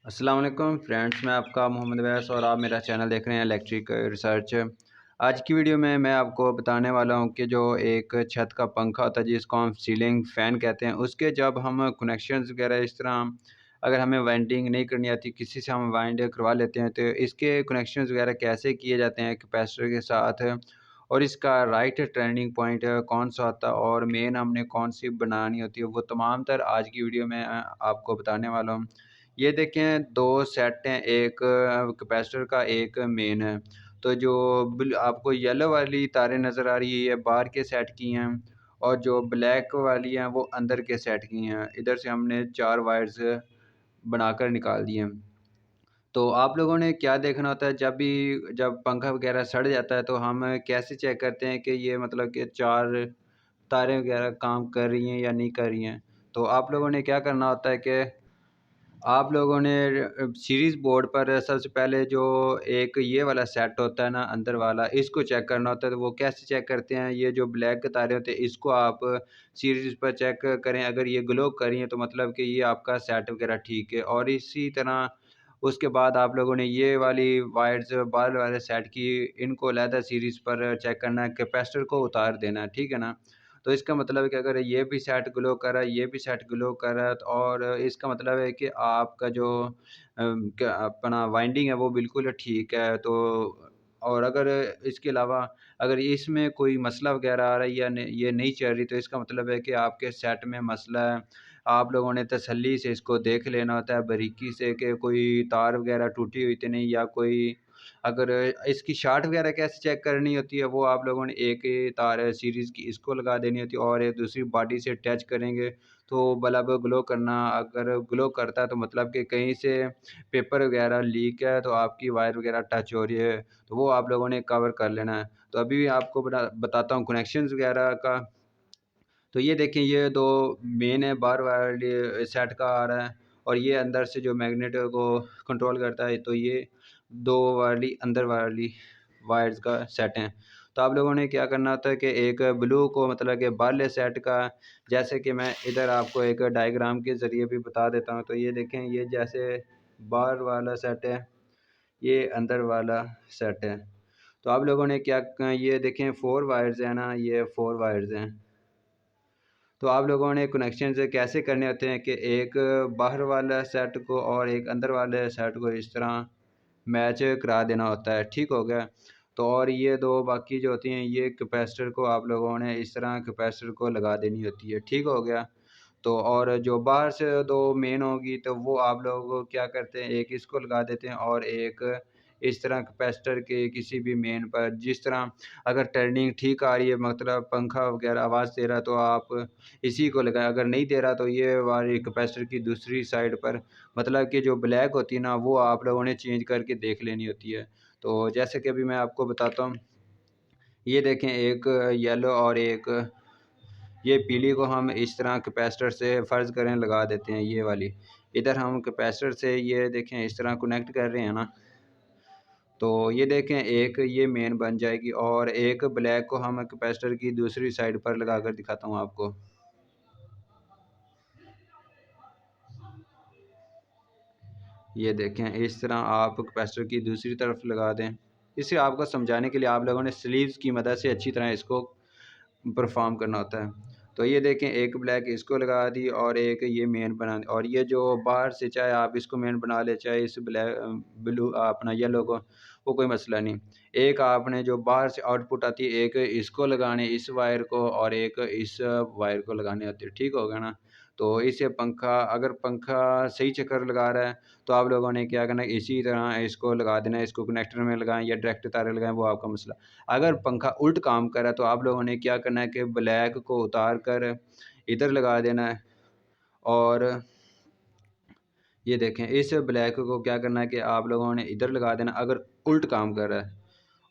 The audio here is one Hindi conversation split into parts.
अस्सलाम वालेकुम फ्रेंड्स, मैं आपका मोहम्मद वैस और आप मेरा चैनल देख रहे हैं इलेक्ट्रिक रिसर्च। आज की वीडियो में मैं आपको बताने वाला हूं कि जो एक छत का पंखा होता है जिसको हम सीलिंग फ़ैन कहते हैं, उसके जब हम कनेक्शंस वगैरह इस तरह अगर हमें वाइंडिंग नहीं करनी आती, किसी से हम वाइंड करवा लेते हैं, तो इसके कनेक्शंस वगैरह कैसे किए जाते हैं कैपेसिटर के साथ, और इसका राइट टर्निंग पॉइंट कौन सा होता है और मेन हमने कौन सी बनानी होती है, वो तमाम तर आज की वीडियो में आपको बताने वाला हूँ। ये देखें 2 सेट हैं, एक कैपेसिटर का, एक मेन है। तो जो आपको येलो वाली तारें नज़र आ रही है, ये बाहर के सेट की हैं, और जो ब्लैक वाली हैं वो अंदर के सेट की हैं। इधर से हमने 4 वायर्स बनाकर निकाल दिए हैं। तो आप लोगों ने क्या देखना होता है, जब पंखा वगैरह सड़ जाता है तो हम कैसे चेक करते हैं कि ये मतलब कि 4 तारें वगैरह काम कर रही हैं या नहीं कर रही हैं। तो आप लोगों ने क्या करना होता है कि आप लोगों ने सीरीज़ बोर्ड पर सबसे पहले जो एक ये वाला सेट होता है ना अंदर वाला, इसको चेक करना होता है। तो वो कैसे चेक करते हैं, ये जो ब्लैक तारे होते हैं इसको आप सीरीज़ पर चेक करें, अगर ये ग्लो कर रही हैं तो मतलब कि ये आपका सेट वगैरह ठीक है। और इसी तरह उसके बाद आप लोगों ने ये वाली वायर्स बाहर वाले सेट की, इनको अलहदा सीरीज़ पर चेक करना है, कैपेसिटर को उतार देना है, ठीक है ना? तो इसका मतलब है कि अगर ये भी सेट ग्लो कर रहा है, ये भी सेट ग्लो कर रहा है, तो और इसका मतलब है कि आपका जो क्या अपना वाइंडिंग है वो बिल्कुल ठीक है। तो और अगर इसके अलावा अगर इसमें कोई मसला वगैरह आ रहा है या ये नहीं चल रही, तो इसका मतलब है कि आपके सेट में मसला है। आप लोगों ने तसल्ली से इसको देख लेना होता है बारीकी से कि कोई तार वगैरह टूटी हुई तो नहीं, या कोई अगर इसकी शार्ट वगैरह कैसे चेक करनी होती है, वो आप लोगों ने एक ही तार है सीरीज़ की, इसको लगा देनी होती है और एक दूसरी बॉडी से टच करेंगे तो बल्ब ग्लो करना, अगर ग्लो करता है तो मतलब कि कहीं से पेपर वगैरह लीक है, तो आपकी वायर वगैरह टच हो रही है, तो वो आप लोगों ने कवर कर लेना है। तो अभी आपको बताता हूँ कनेक्शंस वगैरह का। तो ये देखें, ये 2 मेन है, बाहर वाली सेट का आ रहा है, और ये अंदर से जो मैग्नेट को कंट्रोल करता है, तो ये 2 वाली अंदर वाली वायर्स का सेट है। तो आप लोगों ने क्या करना होता है कि एक ब्लू को मतलब कि बाहरले सेट का, जैसे कि मैं इधर आपको एक डायग्राम के ज़रिए भी बता देता हूँ। तो ये देखें, ये जैसे बाहर वाला सेट है, ये अंदर वाला सेट है। तो आप लोगों ने क्या ये देखें 4 वायर्स हैं ना, ये 4 वायर्स हैं। तो आप लोगों ने कनेक्शन से कैसे करने होते हैं कि एक बाहर वाला सेट को और एक अंदर वाले सेट को इस तरह मैच करा देना होता है, ठीक हो गया? तो और ये 2 बाकी जो होती हैं, ये कैपेसिटर को आप लोगों ने इस तरह कैपेसिटर को लगा देनी होती है, ठीक हो गया? तो और जो बाहर से 2 मेन होगी, तो वो आप लोग क्या करते हैं, एक इसको लगा देते हैं और एक इस तरह कैपेसिटर के किसी भी मेन पर, जिस तरह अगर टर्निंग ठीक आ रही है, मतलब पंखा वगैरह आवाज़ दे रहा है, तो आप इसी को लगाएँ। अगर नहीं दे रहा तो ये वाली कैपेसिटर की दूसरी साइड पर, मतलब कि जो ब्लैक होती है ना, वो आप लोगों ने चेंज करके देख लेनी होती है। तो जैसे कि अभी मैं आपको बताता हूँ, ये देखें एक येलो और एक ये पीली को हम इस तरह कैपेसिटर से फ़र्ज़ करें लगा देते हैं, ये वाली। इधर हम कैपेसिटर से ये देखें इस तरह कनेक्ट कर रहे हैं ना, तो ये देखें एक ये मेन बन जाएगी, और एक ब्लैक को हम कैपेसिटर की दूसरी साइड पर लगाकर दिखाता हूँ आपको। ये देखें इस तरह आप कैपेसिटर की दूसरी तरफ लगा दें। इसे आपको समझाने के लिए आप लोगों ने स्लीव्स की मदद से अच्छी तरह इसको परफ़ॉर्म करना होता है। तो ये देखें एक ब्लैक इसको लगा दी और एक ये मेन बना दी, और ये जो बाहर से चाहे आप इसको मेन बना लें, चाहे इस ब्लू अपना येलो को, वो कोई मसला नहीं। एक आपने जो बाहर से आउटपुट आती है, एक इसको लगाने इस वायर को और एक इस वायर को लगाने होती है, ठीक हो गया ना? तो इससे पंखा, अगर पंखा सही चक्कर लगा रहा है, तो आप लोगों ने क्या करना है, इसी तरह इसको लगा देना है, इसको कनेक्टर में लगाएँ या डायरेक्ट तारे लगाएँ, वो आपका मसला। अगर पंखा उल्ट काम कर रहा है, तो आप लोगों ने क्या करना है कि ब्लैक को उतार कर इधर लगा देना है, और ये देखें इस ब्लैक को क्या करना है कि आप लोगों ने इधर लगा देना अगर उल्ट काम कर रहा है,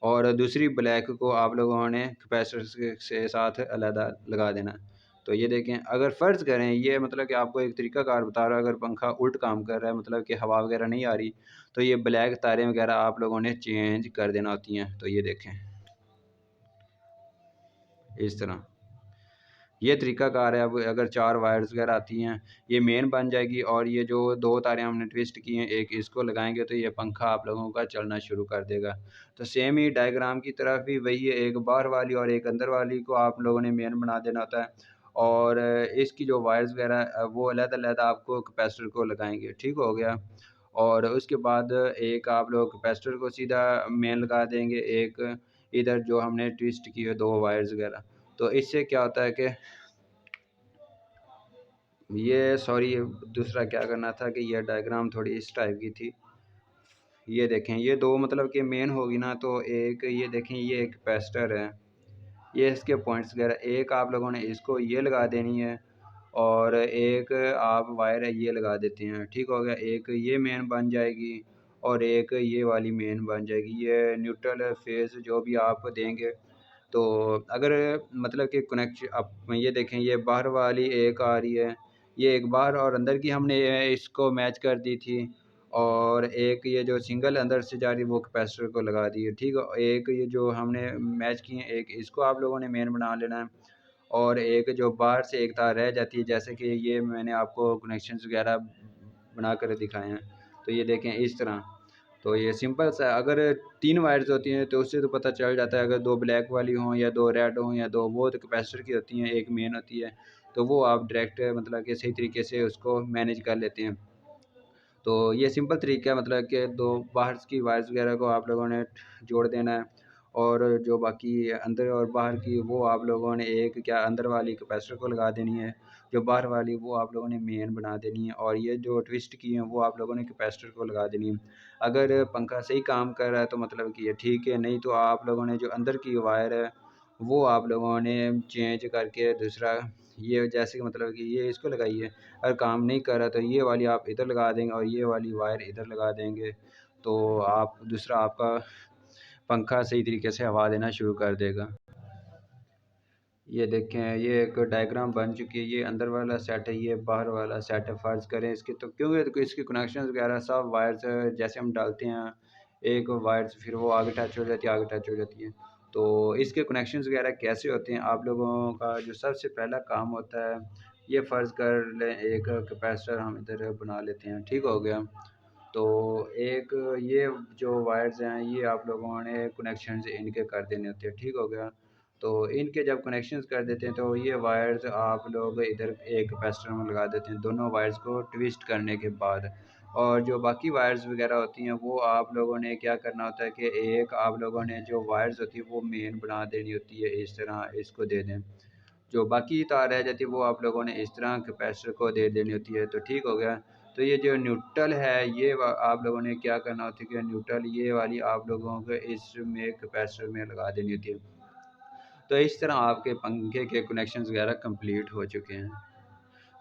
और दूसरी ब्लैक को आप लोगों ने कैपेसिटर से साथ अलहदा लगा देना है। तो ये देखें, अगर फ़र्ज़ करें, ये मतलब कि आपको एक तरीक़ाकार बता रहा हूँ, अगर पंखा उल्ट काम कर रहा है, मतलब कि हवा वगैरह नहीं आ रही, तो ये ब्लैक तारें वगैरह आप लोगों ने चेंज कर देना होती हैं। तो ये देखें इस तरह। ये तरीक़ाकार है। अब अगर 4 वायर्स वगैरह आती हैं, ये मेन बन जाएगी और ये जो 2 तारें हमने ट्विस्ट की हैं, एक इसको लगाएँगे तो ये पंखा आप लोगों का चलना शुरू कर देगा। तो सेम ही डायग्राम की तरफ भी वही है, एक बाहर वाली और एक अंदर वाली को आप लोगों ने मेन बना देना होता है और इसकी जो वायर्स वगैरह वो अलग-अलग आपको कैपेसिटर को लगाएँगे, ठीक हो गया? और उसके बाद एक आप लोग कैपेसिटर को सीधा मेन लगा देंगे, एक इधर जो हमने ट्विस्ट की है 2 वायर्स वगैरह। तो इससे क्या होता है कि ये सॉरी दूसरा क्या करना था कि ये डायग्राम थोड़ी इस टाइप की थी। ये देखें, ये 2 मतलब कि मेन होगी ना, तो एक ये देखें, ये एक कैपेसिटर है, ये इसके पॉइंट्स वगैरह, एक आप लोगों ने इसको ये लगा देनी है और एक आप वायर है ये लगा देते हैं, ठीक हो गया? एक ये मेन बन जाएगी और एक ये वाली मेन बन जाएगी। ये न्यूट्रल फेज़ जो भी आप देंगे, तो अगर मतलब कि कनेक्श अब ये देखें, ये बाहर वाली एक आ रही है, ये एक बाहर और अंदर की हमने इसको मैच कर दी थी और एक ये जो सिंगल अंदर से जा रही है वो कैपेसिटर को लगा दी है, ठीक है? एक ये जो हमने मैच की है, एक इसको आप लोगों ने मेन बना लेना है और एक जो बाहर से एक तार रह जाती है, जैसे कि ये मैंने आपको कनेक्शंस वगैरह बना कर दिखाए हैं। तो ये देखें इस तरह, तो ये सिंपल सा, अगर 3 वायर्स होती हैं तो उससे तो पता चल जाता है, अगर 2 ब्लैक वाली हों या 2 रेड हों या 2 वो तो कैपेसिटर की होती हैं, एक मेन होती है, तो वो आप डायरेक्ट मतलब कि सही तरीके से उसको मैनेज कर लेते हैं। तो ये सिंपल तरीका है, मतलब कि 2 बाहर की वायर्स वगैरह को आप लोगों ने जोड़ देना है और जो बाकी अंदर और बाहर की वो आप लोगों ने एक क्या अंदर वाली कैपेसिटर को लगा देनी है, जो बाहर वाली वो आप लोगों ने मेन बना देनी है और ये जो ट्विस्ट की हैं वो आप लोगों ने कैपेसिटर को लगा देनी है। अगर पंखा सही काम कर रहा है तो मतलब कि ये ठीक है, नहीं तो आप लोगों ने जो अंदर की वायर है वो आप लोगों ने चेंज करके दूसरा, ये जैसे कि मतलब कि ये इसको लगाइए, अगर काम नहीं कर रहा तो ये वाली आप इधर लगा देंगे और ये वाली वायर इधर लगा देंगे, तो आप दूसरा आपका पंखा सही तरीके से हवा देना शुरू कर देगा। ये देखें, ये एक डायग्राम बन चुकी है, ये अंदर वाला सेट है, ये बाहर वाला सेट है। फ़र्ज़ करें इसके, तो क्योंकि देखो इसके कनेक्शंस वगैरह सब वायर्स जैसे हम डालते हैं, एक वायर्स फिर वो आगे टच हो जाती है, आगे टच हो जाती है। तो इसके कनेक्शंस वगैरह कैसे होते हैं, आप लोगों का जो सबसे पहला काम होता है, ये फ़र्ज़ कर लें एक कैपेसिटर हम इधर बना लेते हैं, ठीक हो गया? तो एक ये जो वायर्स हैं ये आप लोगों ने कनेक्शंस इनके कर देने होते हैं, ठीक हो गया? तो इनके जब कनेक्शंस कर देते हैं तो ये वायर्स आप लोग इधर एक कैपेसिटर में लगा देते हैं, दोनों वायर्स को ट्विस्ट करने के बाद। और जो बाकी वायर्स वगैरह होती हैं वो आप लोगों ने क्या करना होता है कि एक आप लोगों ने जो वायर्स होती है वो मेन बना देनी होती है, इस तरह इसको दे दें। जो बाकी तार रह जाती है वो आप लोगों ने इस तरह कैपेसिटर को दे देनी होती है, तो ठीक हो गया। तो ये जो न्यूट्रल है ये आप लोगों ने क्या करना होता है कि न्यूट्रल ये वाली आप लोगों को इसमें कैपेसिटर में लगा देनी होती है। तो इस तरह आपके पंखे के कनेक्शंस वगैरह कंप्लीट हो चुके हैं।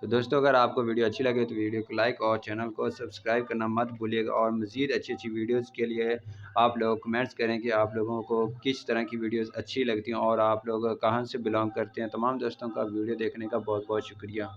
तो दोस्तों, अगर आपको वीडियो अच्छी लगे तो वीडियो को लाइक और चैनल को सब्सक्राइब करना मत भूलिएगा और मज़ीद अच्छी-अच्छी वीडियोज़ के लिए आप लोग कमेंट्स करें कि आप लोगों को किस तरह की वीडियोज़ अच्छी लगती हैं और आप लोग कहाँ से बिलॉन्ग करते हैं। तमाम दोस्तों का वीडियो देखने का बहुत-बहुत शुक्रिया।